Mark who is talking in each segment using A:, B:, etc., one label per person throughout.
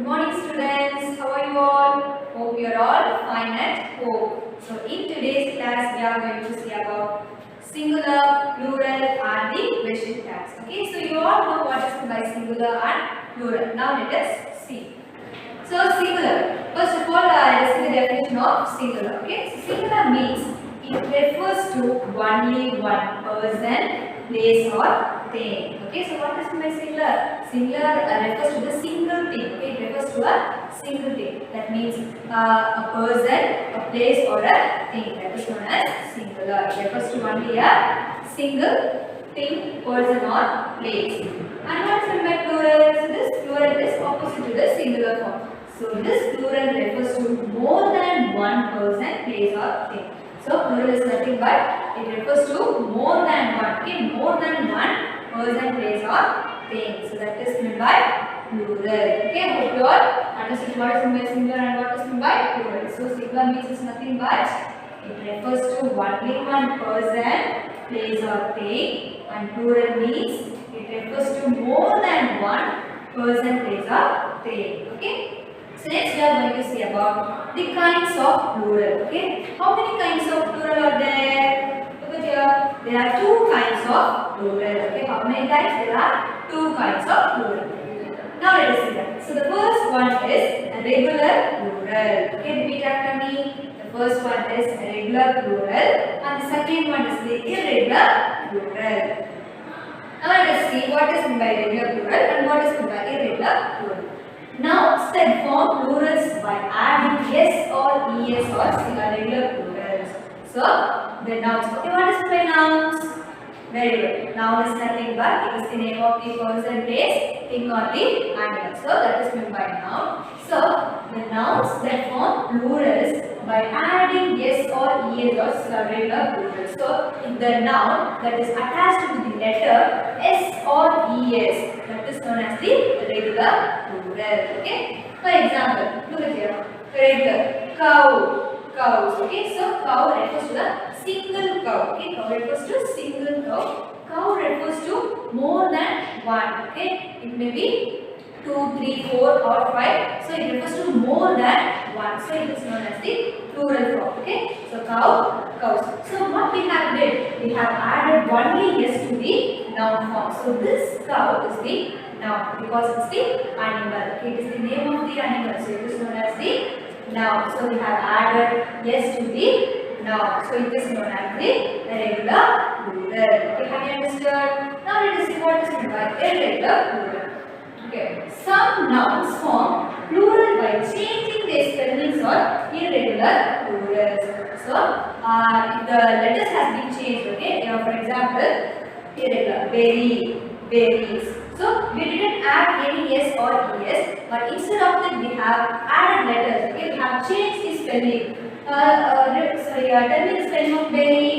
A: Good morning students, how are you all? Hope you are all fine at home. So in today's class we are going to see about singular, plural and the question tags. Okay, so you all know what is meant by singular and plural. Now let us see. So singular, first of all let us see the definition of singular. Okay, so singular means it refers to only one person, place or thing. Okay, so what is meant by singular? Singular refers to the single thing. Okay, it refers to a single thing. That means a person, a place or a thing. That is known as singular. It refers to only a single thing, person or place. And what is meant by plural? So this plural is opposite to the singular form. So this plural refers to more than one person, place or thing. So plural is nothing but it refers to more than one. Okay, more than one person, place or thing. So that is meant by plural. Okay, hope you all understand what is meant by singular and what is meant by plural. So singular means it's nothing but it refers to only one person, place or thing, and plural means it refers to more than one person, place or thing. Okay. So next we are going to see about the kinds of plural. Okay, how many kinds of plural are there? Look at here. There are two kinds of plural. Okay, how many types? There are two kinds of plural. Now let us see that. So the first one is a regular plural. Okay, repeat after me. The first one is a regular plural, and the second one is the irregular plural. Now let us see what is meant by regular plural and what is meant by irregular plural. Nouns that form plurals by adding s or es or regular plurals. So the nouns. Okay, what is by nouns? Very good. Noun is nothing but it is the name of the person, place, thing or the animal. So that is meant by noun. So the nouns that form plurals by adding s or es or regular plurals. So if the noun that is attached to the letter s or es, that is known as the regular plural. Okay. For example, look at here. Regular cow. Cows. Okay, so cow refers to the single cow. Okay, cow refers to single cow. Cow refers to more than one. Okay, it may be 2, 3, 4 or 5. So it refers to more than one. So it is known as the plural form. Okay, so cow, cows. So what we have did, we have added only s to the noun form. So this cow is the noun because it's the animal. Okay, it is the name of the animal. So it is known as the noun. So we have added yes to the noun. So it is known as the regular plural. Okay, have you understood? Now let us see what is meant by irregular plural. Okay, some nouns form plural by changing their spellings or irregular plurals. So if the letters has been changed, okay, for example, irregular, berry, berries. So we didn't add any s or es, but instead of that we have added letters. Okay, we have changed the spelling. Tell me the spelling of berry.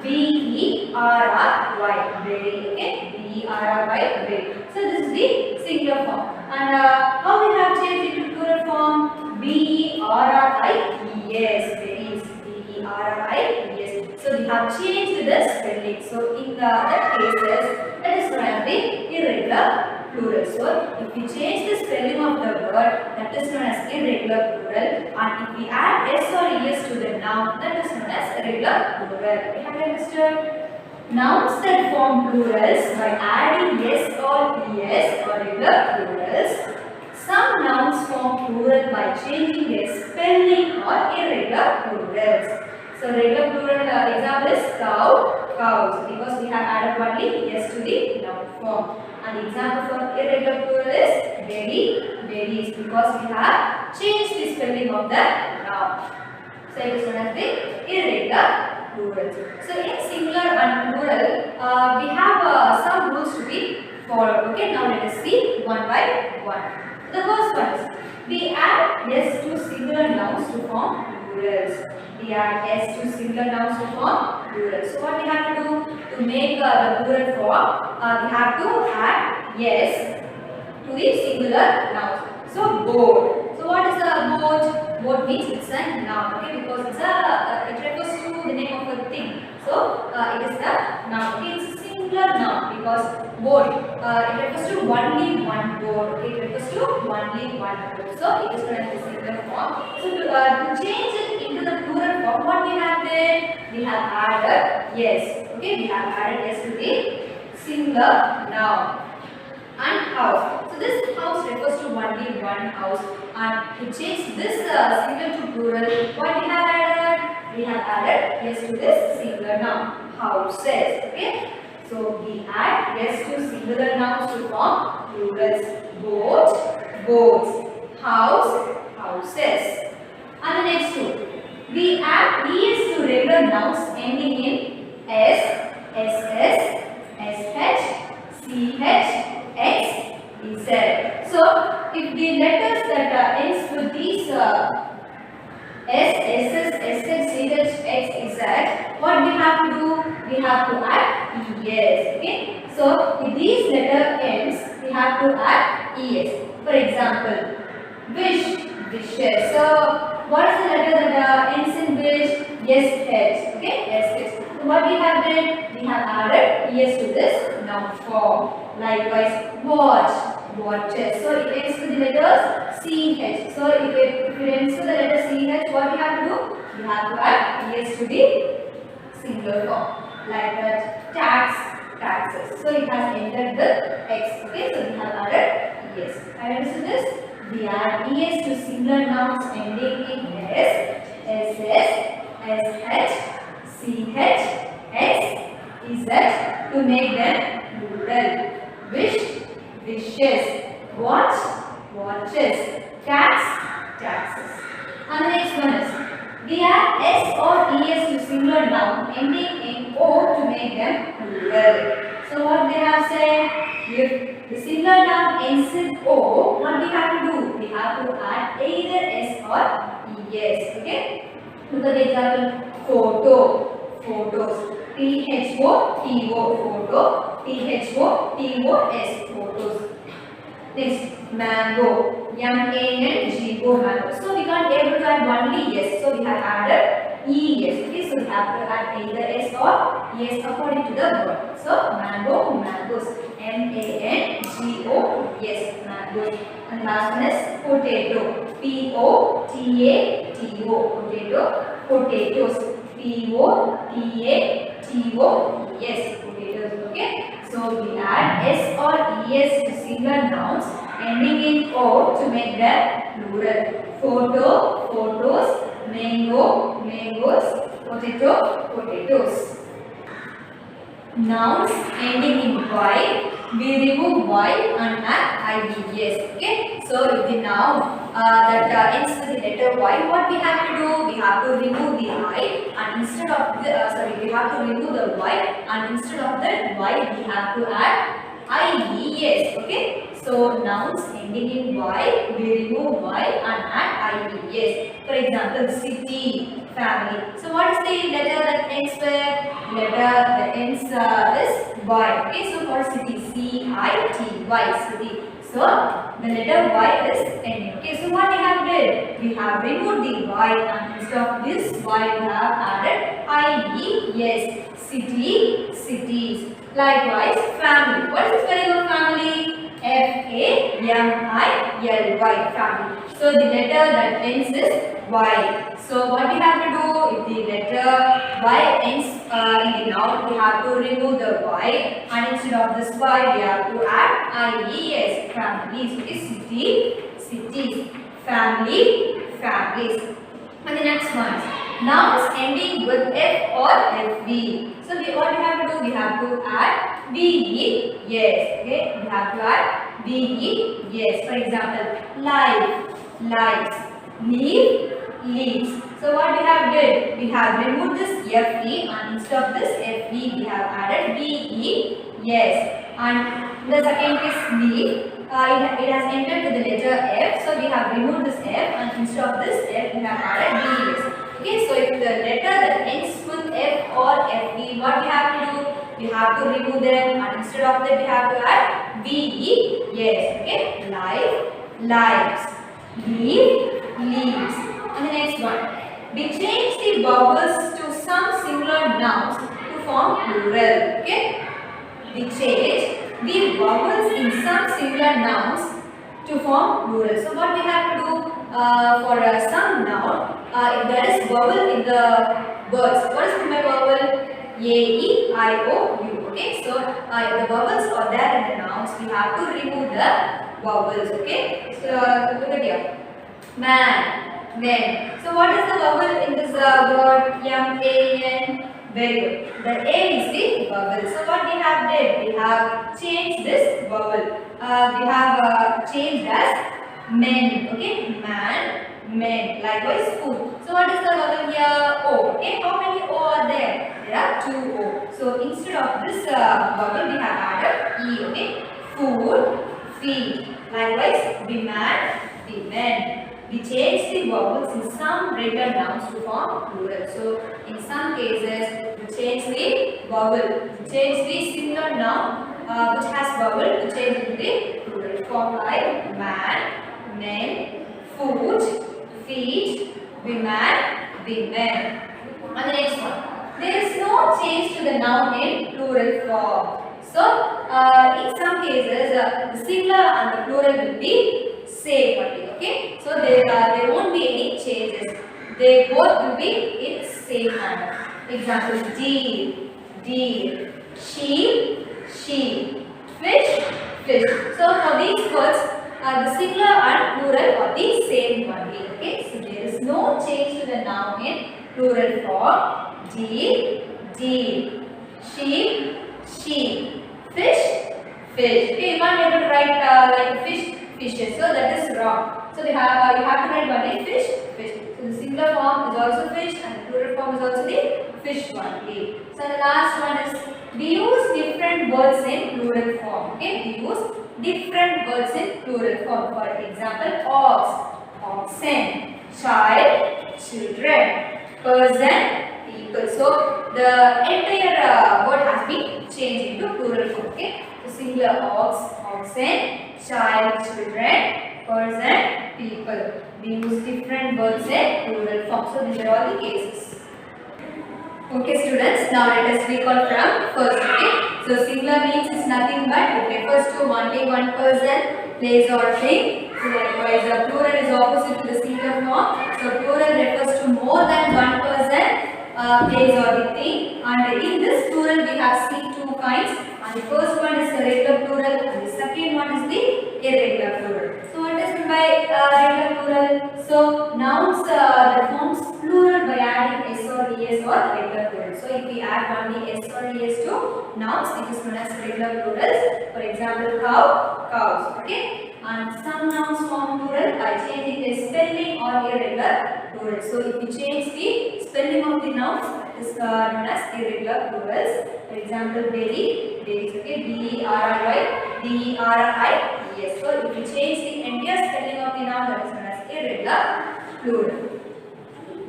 A: B-E-R-R-Y. Berry. Okay, B-E-R-R-Y. Berry. So this is the singular form. And how we have changed it to plural form? B-E-R-R-I-E-S. Berries. B-E-R-R-I-E-S. So we have changed the spelling. So in that cases, that is known as the irregular plural. So if we change the spelling of the word, that is known as irregular plural. And if we add s or es to the noun, that is known as regular plural. Have you understood? Nouns that form plurals by adding s or es or regular plurals. Some nouns form plural by changing their spelling or irregular plurals. So regular plural example is cow, cows, because we have added only yes to the noun form. And the example for irregular plural is berry, berries, because we have changed the spelling of the noun. So it is known as the irregular plural. So in singular and plural, we have some rules to be followed. Okay, now let us see one by one. The first one is we add yes to singular nouns to form plurals. We add s to singular nouns to form plurals. So what we have to do to make the plural form? We have to add yes to the singular nouns. So boat. So what is a boat? Boat means it's a noun. Okay, because it's it refers to the name of a thing. So it is the noun. Okay, it's a singular noun because board. It refers to only one board. It refers to only one board. So it is called the singular form. So to change it into the plural form, what we have did? We have added yes. Okay, we have added yes to the singular noun. And house. So this house refers to only one house. And to change this singular to plural, what we have added? We have added yes to this singular noun. Houses. Okay. So we add yes to singular nouns to form plurals. Boat, boats. House, houses. And the next two. We add es to regular nouns ending in s, ss, sh, ch, x, z. So if the letters that ends with these S, SS, SX, CH, X, Z, what we have to do? We have to add ES. Okay. So if these letter ends, we have to add ES. For example, wish, wishes. So what is the letter that ends in wish? Yes, H. Okay, yes, H. So what we have done? We have added ES to this noun form. Likewise, watch, watches. So it ends with the letters CH. So if it ends with the letter CH, what we have to do? We have to add ES to the singular form. Like that, tax, taxes. So it has ended with X. Okay, so we have added ES. And understood this? We add ES to singular nouns ending in S, SS, SH, CH, X, Z to make them plural. Wish, wishes, watch, watches, tax, taxes. And the next one is, we add S or ES to singular noun ending in O to make them plural. So what they have said, if the singular noun ends in O, what we have to do? We have to add either S or ES. Okay? Look at the example, photo, photos, T-H-O-T-O, photo, T-H-O-T-O-S, photos. Next, mango, M-A-N-G-O, mango. So we can't able to add only S. So we have added E-S. Okay, so we have to add either S or ES according to the word. So mango, mangoes, M-A-N-G-O, yes, mangoes. And last one is potato, P-O-T-A-T-O, potato, potatoes, P-O-T-A-T-O, yes, potatoes. Okay. So we add S or ES to singular nouns ending in O to make them plural. Photo, photos, mango, mangoes, potato, potatoes. Nouns ending in Y, we remove Y and add IES. Okay. So if the noun that ends with the letter Y, what we have to do? We have to remove the I and instead of the we have to remove the Y and instead of that Y we have to add IES. Okay. So nouns ending in Y, we remove Y and add IES. For example, city, family. So what is the letter that ends with? Letter that ends is Y. Okay. So for city, C-I-T-Y, city. So the letter Y is ending. Okay. So what we have did? We have removed the Y and instead of this Y we have added IES. City, cities. Likewise, family. What is the spelling of family? F-A-M-I-L-Y, family. So the letter that ends is Y. So what we have to do? If the letter Y ends in the noun, we have to remove the Y and instead of this Y we have to add IES, families. Okay, city, cities, family, families. And the next one, nouns ending with F or FV. So what we have to do? We have to add VE, yes. Okay, we have to add VE, yes. For example, life, lives, leave, leaves. So what we have did? We have removed this FE and instead of this FE we have added VE, yes. And the second is leave. It has entered with the letter F, so we have removed this F and instead of this F we have added VES. Okay, so if the letter that ends with F or FE, what we have to do? We have to remove them and instead of that we have to add VE, yes. Okay, life, lives, leave, leaves. And the next one, we change the vowels to some singular nouns to form plural. Okay, we change the vowels in some singular nouns to form plural. So what we have to do for some noun, if there is vowel in the words, what is my vowel? A, E, I, O, U. Okay, so if the vowels are there in the nouns, we have to remove the vowels. Okay, so look at here. Man, men. So what is the vowel in this word? M-A-N. Very good. The A is the vowel. So what we have did? We have changed this vowel. We have changed as men. Okay, man, men. Likewise, food. So what is the vowel here? O. Okay, how many O are there? There are 2 O. So instead of this vowel, we have added E. Okay, food, feed. Likewise, be man, be men. We change the vowels in some regular nouns to form plural. So, in some cases, we change the vowel. We change the singular noun which has vowel to change into the plural form like man, men, food, feed, women, women. And the next one. There is no change to the noun in plural form. So, in some cases, the singular and the plural will be same only. Okay, so there won't be any changes. They both will be in same manner. Example: deer, sheep, sheep, fish, fish. So for these words, the singular and plural are the same only. Okay, so there is no change to the noun in plural form. Deer, sheep, sheep, fish, fish. Okay, you can't be able to write like fish, fishes. So that is wrong. So you have to write only fish, fish. So the singular form is also fish and the plural form is also the fish only. So the last one is we use different words in plural form. Okay, we use different words in plural form. For example, ox, oxen, child, children, person, people. So the entire word has been changed into plural form. Okay, so singular ox, oxen, child, children, person, people. We use different words in plural form. So these are all the cases. Okay students, now let us recall from first. Okay, so singular means it's nothing but it refers to only one person, place or thing. So likewise plural is opposite to the singular form. So plural refers to more than one person, place or the thing. And in this plural we have seen two kinds. And the first one is the regular plural and the second one is the irregular plural. So what is meant by regular plural? So nouns that forms plural by adding s or es or regular plural. So if we add only s or es to nouns, it is known as regular plurals. For example, cow, cows. Okay. And some nouns form plural by changing the spelling or irregular plural. So if we change the spelling of the nouns, that is known as irregular plurals. For example, berry, berries. Okay, B-E-R-R-Y, B-E-R-R-I-E-S. So if we change the entire spelling of the noun, that is known as irregular plural.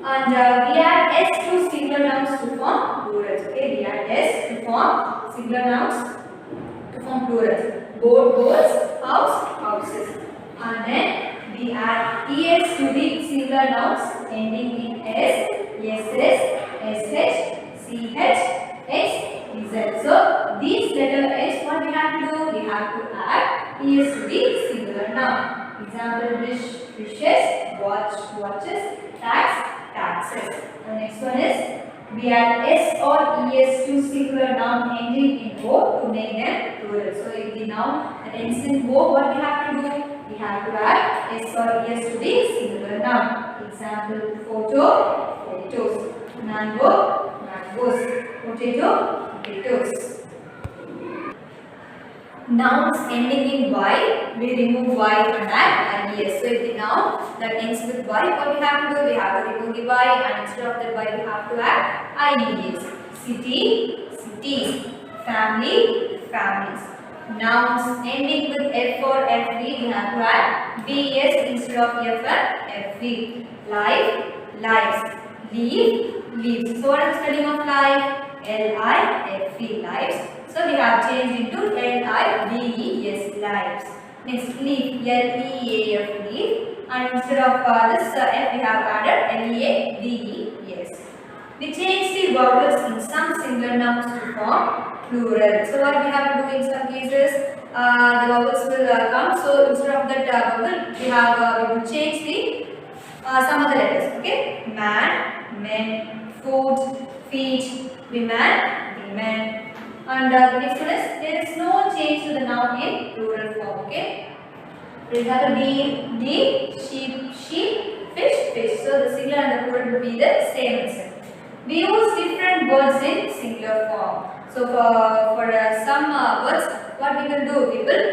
A: And we add s to singular nouns to form plurals. Okay, we add s to form singular nouns to form plurals. Boat, boats, house, houses. And then we add es to the singular nouns ending in s, ss, sh, ch, x, z. So these letter s, what we have to do? We have to add es to the singular noun. Example: wish, wishes, watch, watches, tax, taxes. The next one is we add s or es to singular noun ending in o to make them plural. So if the noun that ends in o, what we have to do? We have to add s or es to the singular noun. Example: photo, photos, mango, mangoes, potato, potatoes. Nouns ending in y, we remove y and add es. So if the noun that ends with y, what we have to do? We have to remove the y and instead of the y we have to add ies. City, cities. Family, families. Nouns ending with f or fv, we have to add bs instead of f and fv. Life, lives. Leave, leaves. So what is the spelling of life? L-I-F-E, lives. So we have changed into L-I-V-E-S, lives. Next, leaf, L-E-A-F, leaf. And instead of this F, we have added L-E-A-V-E-S. We change the vowels in some singular nouns to form plural. So what we have to do in some cases, the vowels will come. So instead of that vowel, we will change the some other letters. Okay, man, men, food, feet, women, women. And the next one is there is no change to the noun in plural form. Okay. For example, deer, sheep, fish, fish. So the singular and the plural will be the same answer. We use different words in singular form. So for some words, what we will do? We will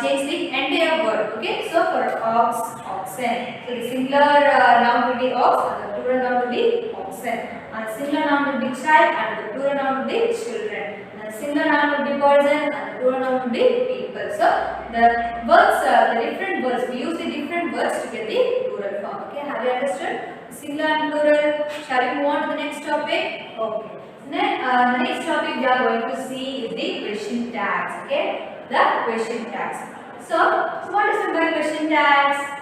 A: change the entire word. Okay. So for ox, oxen. So the singular noun will be ox and the plural noun will be oxen. And the singular noun will be child and the plural noun will be children. Singular noun will be person and the plural noun will be people. So the words, the different words, we use the different words to get the plural form. Okay, have you understood? Singular and plural. Shall we move on to the next topic? Okay. Then the next topic we are going to see is the question tags. Okay, the question tags. So what is the question tags?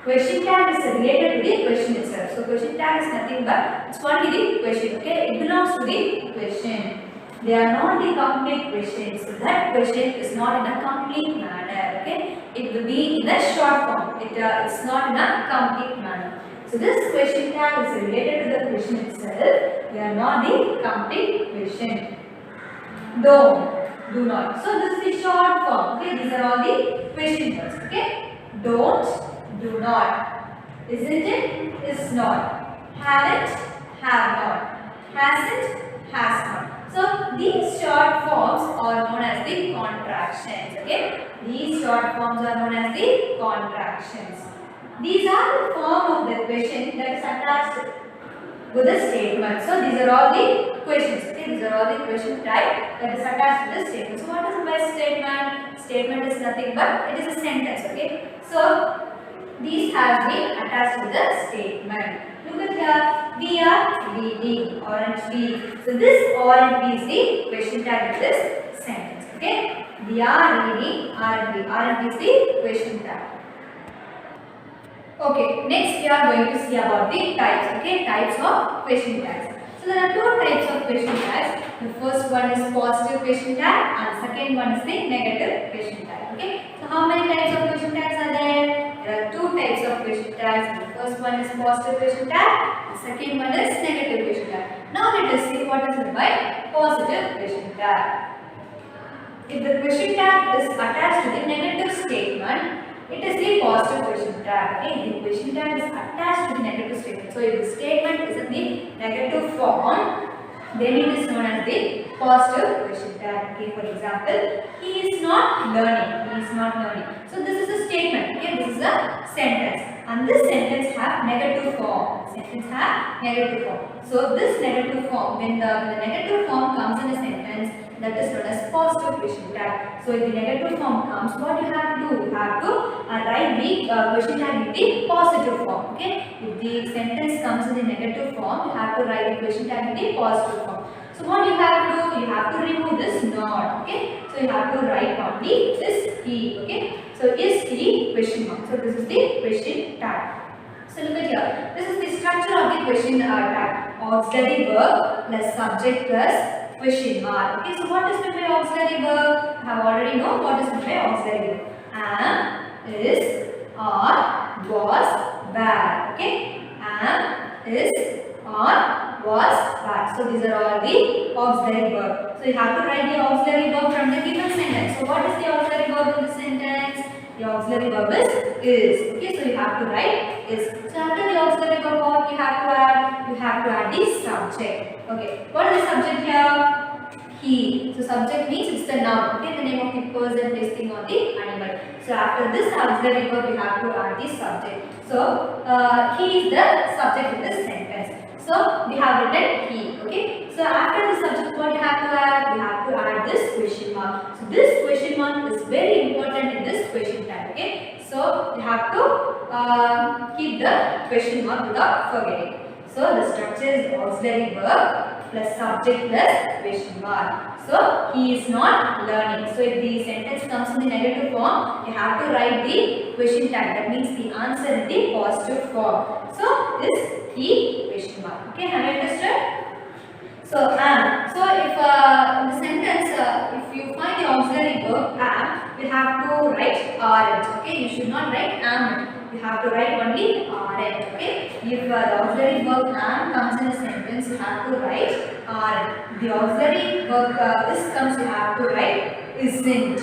A: Question tag is related to the question itself. So question tag is nothing but it's only the question. Okay, it belongs to the question. They are not the complete questions. So that question is not in a complete manner. Okay, it will be in a short form. It's not in a complete manner. So this question tag is related to the question itself. They are not the complete question. Don't, do not. So this is the short form. Okay, these are all the question words. Okay, don't, do not. Isn't it? Is not. Haven't, have not. Hasn't, has not. So these short forms are known as the contractions. Okay, these short forms are known as the contractions. These are the form of the question that is attached with the statement. So these are all the questions. Okay, these are all the question type that is attached to the statement. So what is the best statement? Statement is nothing but it is a sentence. Okay, so these have been attached to the statement. Look at here. We are reading. Orange bee. So this orange bee is the question tag of this sentence. Okay. We are reading orange bee. Orange bee is the question tag. Okay. Next we are going to see about the types. Okay. Types of question tags. So there are two types of question tags. The first one is positive question tag and the second one is the negative question tag. Okay. So how many types of question tags are there? There are two types of question tags. The first one is positive question tag. The second one is negative question tag. Now let us see what is meant by positive question tag. If the question tag is attached to the negative statement, it is the positive question tag. Okay, the question tag is attached to the negative statement. So if the statement is in the negative form, then it is known as the positive question tag. Okay, for example, he is not learning. He is not learning. So this is a statement. Okay, this is a sentence, and this sentence have negative form. Sentence have negative form. So this negative form, when the negative form comes in a sentence, that is known as positive question tag. So if the negative form comes, what you have to do? You have to write the question tag in the positive form. Okay. If the sentence comes in the negative form, you have to write the question tag in the positive form. So what you have to do? You have to remove this not. Okay. So you have to write only this he. Okay. So is he question mark. So this is the question tag. So look at here. This is the structure of the question tag. Auxiliary verb plus subject plus question mark. Okay, so what is meant by auxiliary verb? I have already know what is meant by auxiliary verb. Am, is, are, was, were. Okay, am, is, are, was, were. So these are all the auxiliary verb. So you have to write the auxiliary verb from the given sentence. So what is the auxiliary verb in the sentence? The auxiliary verb is. Okay, so you have to write is. So after the auxiliary verb, what you have to add? You have to add the subject. Okay, what is the subject here? He. So subject means it's the noun. Okay, the name of the person, place, thing, or the animal. So after this auxiliary verb, you have to add the subject. So he is the subject in this sentence. So we have written he. Okay. So after the subject, what you have to add? You have to add this question mark. So this question mark is very important in this question tag. Okay. So you have to keep the question mark without forgetting. So the structure is auxiliary verb plus subject plus question mark. So he is not learning. So if the sentence comes in the negative form, you have to write the question tag. That means the answer in the positive form. So is he question mark. Okay, have you understood? So So am. So if in the sentence, if you find the auxiliary verb am, you have to write aren't. Okay, you should not write am. You have to write only aren't. Okay. If the auxiliary verb am comes in a sentence, you have to write aren't. The auxiliary verb is comes, you have to write isn't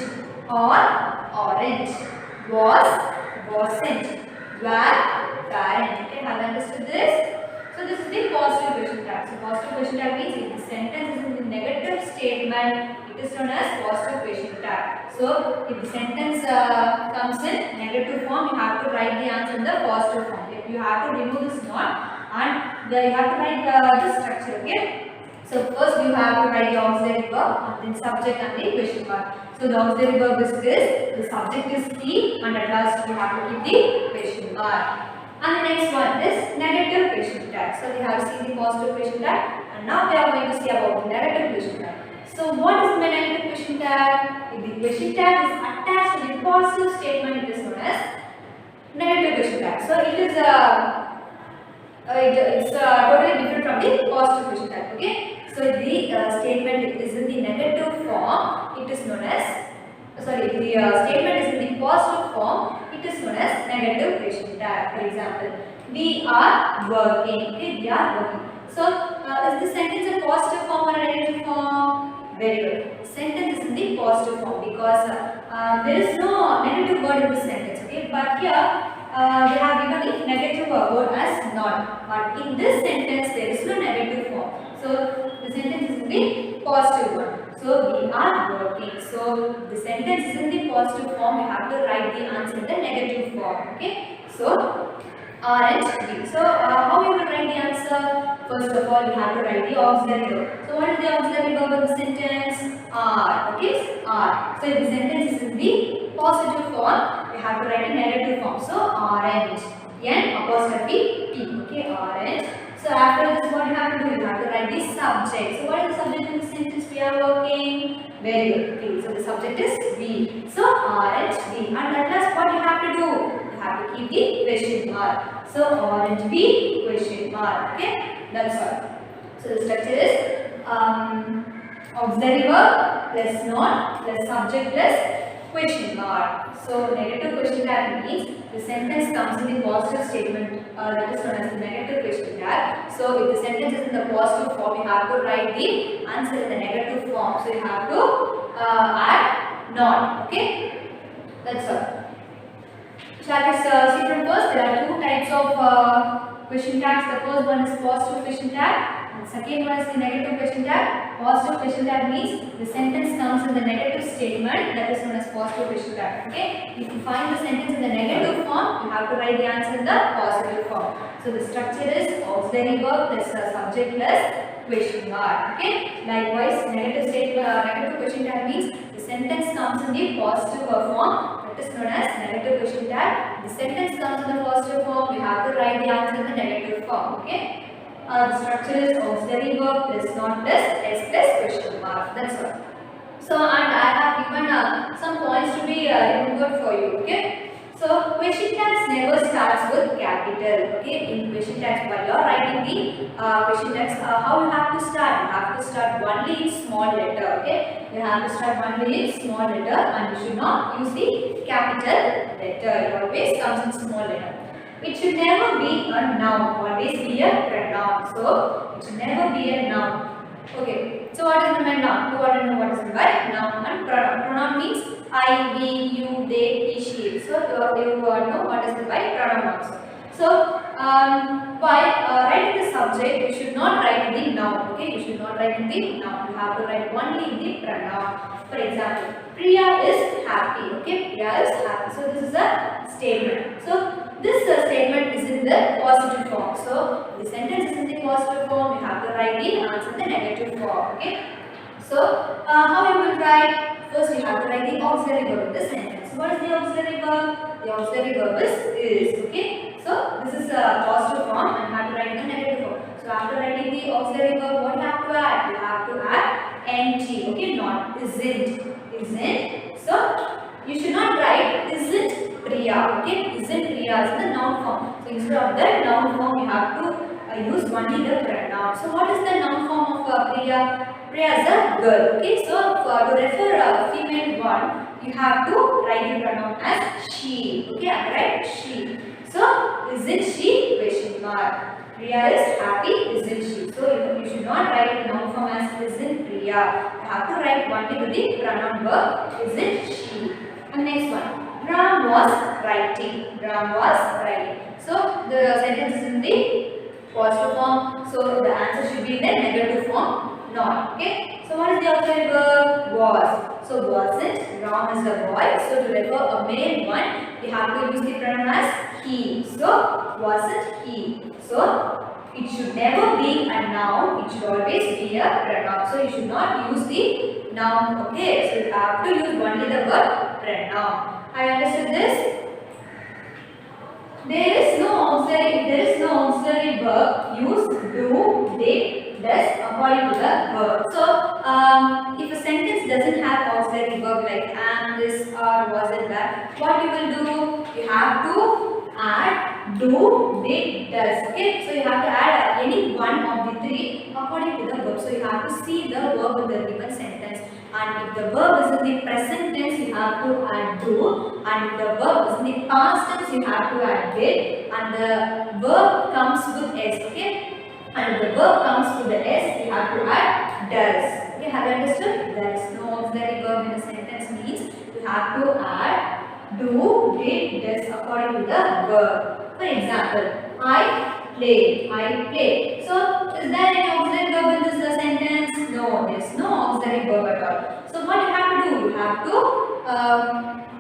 A: or aren't, was, wasn't, were, weren't. Okay, have you understood this? So this is the positive question tag. So positive question tag means if the sentence is in the negative statement, it is known as positive question tag. So if the sentence comes in negative form, you have to write the answer in the positive form. If you have to remove this not and you have to write the structure. Okay. So first you have to write the auxiliary verb and then subject and the question mark. So the auxiliary verb is this, the subject is he, and at last you have to keep the question mark. And the next one is negative question tag. So we have seen the positive question tag and now we are going to see about the negative question tag. So what is the negative question tag? If the question tag is attached to the positive statement, it is known as negative question tag. So it is it's totally different from the positive question tag. Okay. So the statement is in the negative form, it is known as the statement is in the positive form, it is known as negative question tag. For example, we are working. Okay, we are working. So is the sentence a positive form or a negative form? Very good. Sentence is in the positive form because there is no negative word in this sentence. Okay, but here they have given the negative word as not. But in this sentence there is no negative form. So the sentence is in the positive one. So we are working. So the sentence is in the positive form. You have to write the answer in the negative form. Okay. So aren't we? So how you will write the answer? First of all, you have to write the auxiliary verb. So what is the auxiliary verb in the sentence? Are. Okay. Are. So if the sentence is in the positive form, you have to write in negative form. So aren't. N apostrophe T. Okay. Aren't. So after this, what you have to do? You have to write the subject. So what is the subject in the sentence? We are working. Very good. Okay. So the subject is we. So aren't we? And at last, what you have to do? You have to keep the question mark. So aren't we? Question mark. Okay. That's all. So the structure is auxiliary verb plus not plus subject plus question mark. So negative question tag means the sentence comes in the positive statement that is known as the negative question tag. So if the sentence is in the positive form, you have to write the answer in the negative form. So you have to add not. Okay, that's all. Shall we see from first? There are two types of question tags. The first one is positive question tag. And second one is the negative question tag. Positive question tag means the sentence comes in the negative statement that is known as positive question tag. Okay. If you find the sentence in the negative form, you have to write the answer in the positive form. So the structure is auxiliary verb plus subject plus question mark. Okay. Likewise, negative question tag means the sentence comes in the positive form. That is known as negative question tag. The sentence comes in the positive form. You have to write the answer in the negative form. Okay. The structure is auxiliary verb plus not plus s plus question mark. That's all. So and I have given some points to be remembered for you. Okay. So question tags never starts with capital. Okay. In question tags, while you are writing the question tags, how you have to start? You have to start only in small letter. Okay. You have to start only in small letter, and you should not use the capital letter. It always comes in small letter. It should never be a noun, always be a pronoun. So, it should never be a noun. Okay, so what is the noun? You want to know what is the noun and pronoun. Pronoun means I, we, you, they, he, she. So, you want to know what is the pronouns. So, while writing the subject, you should not write the noun. Okay, you should not write in the noun. You have to write only in the pronoun. For example, Priya is happy. Okay, Priya is happy. So, this is a statement. So, this statement is in the positive form. So, the sentence is in the positive form. You have to write the answer in the negative form. Okay. So, how you will write? First, you have to write the auxiliary verb in the sentence. What is the auxiliary verb? The auxiliary verb is. Okay. So, this is a positive form and you have to write in the negative form. So, after writing the auxiliary verb, what you have to add? You have to add nt. Okay. Not isn't. Isn't. So, you should not write isn't Priya. Okay. Isn't Priya is the noun form. So, instead of the noun form, you have to use only the pronoun. So what is the noun form of Priya? Priya is a girl. Okay, so to refer a female one, you have to write the pronoun as she. Okay, I write she. So isn't she? Question mark. Priya is happy, isn't she? So you should not write the noun form as isn't Priya. You have to write only with the pronoun verb isn't she. And next one. Ram was writing. Ram was writing. So the sentence is in the positive form. So the answer should be in the negative form. Not. Okay. So what is the auxiliary verb? Was. So wasn't. Ram is a boy. So to refer a male one, we have to use the pronoun as he. So wasn't he. So it should never be a noun. It should always be a pronoun. So you should not use the noun. Okay. So you have to use only the word pronoun. I understood this. There is no auxiliary verb used do, did, does according to the verb. So if a sentence doesn't have auxiliary verb like am, this, or, was it, that, what you will do? You have to add do, did, does. Okay, so you have to add any one of the three according to the verb. So you have to see the verb in the given sentence. And if the verb is in the present tense, you have to add do. And if the verb is in the past tense, you have to add did. And the verb comes with s. Okay. And if the verb comes with the s, you have to add does. Okay. Have you understood? There is no auxiliary verb in a sentence means you have to add do, did, does according to the verb. For example, I play. I play. So is there any auxiliary verb in this sentence? No, there is no auxiliary verb at all. So what you have to do? You have to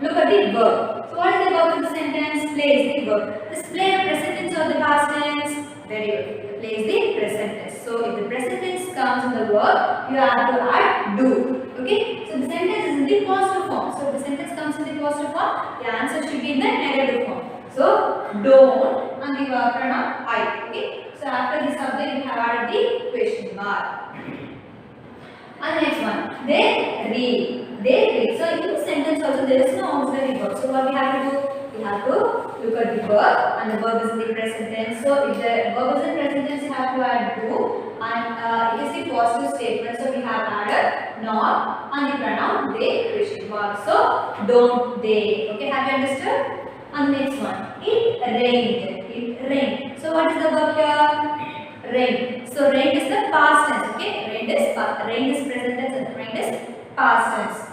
A: look at the verb. So what is the verb in the sentence? Play is the verb. Is play a present tense or the past tense? Very good. Play is the present tense. So if the present tense comes in the verb, you have to add do. Okay. So the sentence is in the positive form. So if the sentence comes in the positive form, the answer should be in the negative form. So don't and the pronoun I. Okay. So after the subject we have added the question mark. And the next one, they read. They read. So in the sentence also there is no auxiliary verb. So what we have to do? We have to look at the verb and the verb is in the present tense. So if the verb is in present tense, you have to add do, and it is the positive statement. So we have added not and the pronoun they question mark. So don't they. Okay, have you understood? And the next one, it rained. It rained. So what is the verb here? Rain. So rain is the past tense. Okay, rain is present tense and rain is past tense.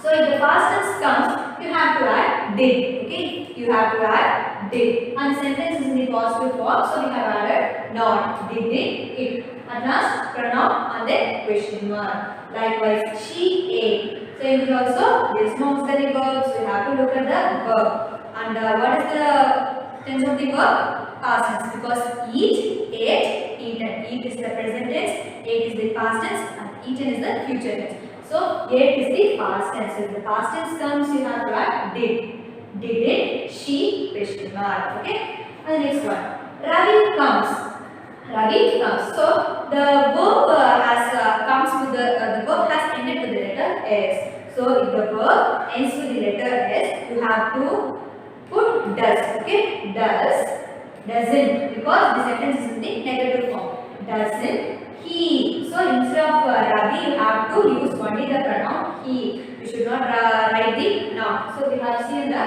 A: So if the past tense comes, you have to add did. Okay, you have to add did. And the sentence is in the positive form, so we have added not. Did, it. And last pronoun and then question mark. Likewise, she ate. So in this also there is no auxiliary verb, so you have to look at the verb. And what is the tense of the verb? Past tense, because eat, ate, eaten. Eat is the present tense, ate is the past tense, and eaten is the future tense. So ate is the past tense. So if the past tense comes, you have to add did. Did it, she, question mark. Okay. And the next one, Ravi comes. Ravi comes. So the verb comes with the verb has ended with the letter S. So if the verb ends with the letter S, you have to put does. Okay, doesn't, because the sentence is in the negative form. Doesn't he. So instead of Ravi, you have to use only the pronoun he. You should not write the noun. So we have seen the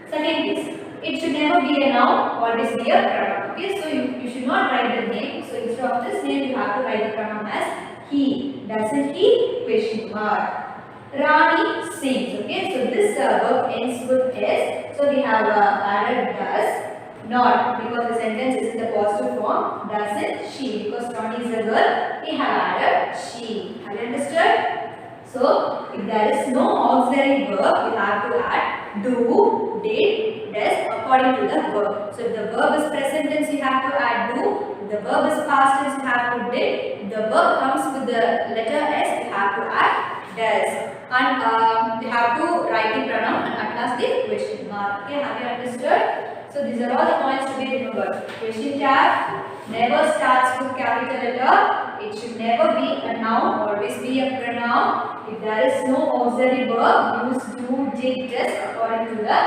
A: second case. It should never be a noun, always be a pronoun. Okay, so you should not write the name. So instead of this name, you have to write the pronoun as he. Doesn't he? Question mark. Rani sings. Okay, so this verb ends with S. So we have added does. Not, because the sentence is in the positive form. Doesn't she? Because Rani is a girl, we have added she. Have you understood? So if there is no auxiliary verb, you have to add do, did, does according to the verb. So if the verb is present tense, you have to add do. If the verb is past tense, you have to did. If the verb comes with the letter S, you have to add does. And you have to write the pronoun and at last the question mark. Okay, have you understood? So these are all the points to be remembered. Question tag never starts with capital letter. It should never be a noun, always be a pronoun. If there is no auxiliary verb, use do, did, does according to the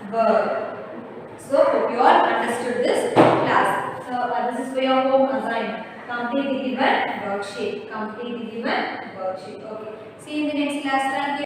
A: verb. So hope you all understood this class. So this is is for your home assignment. Complete the given worksheet. Complete the given worksheet. Okay. See you in the next class.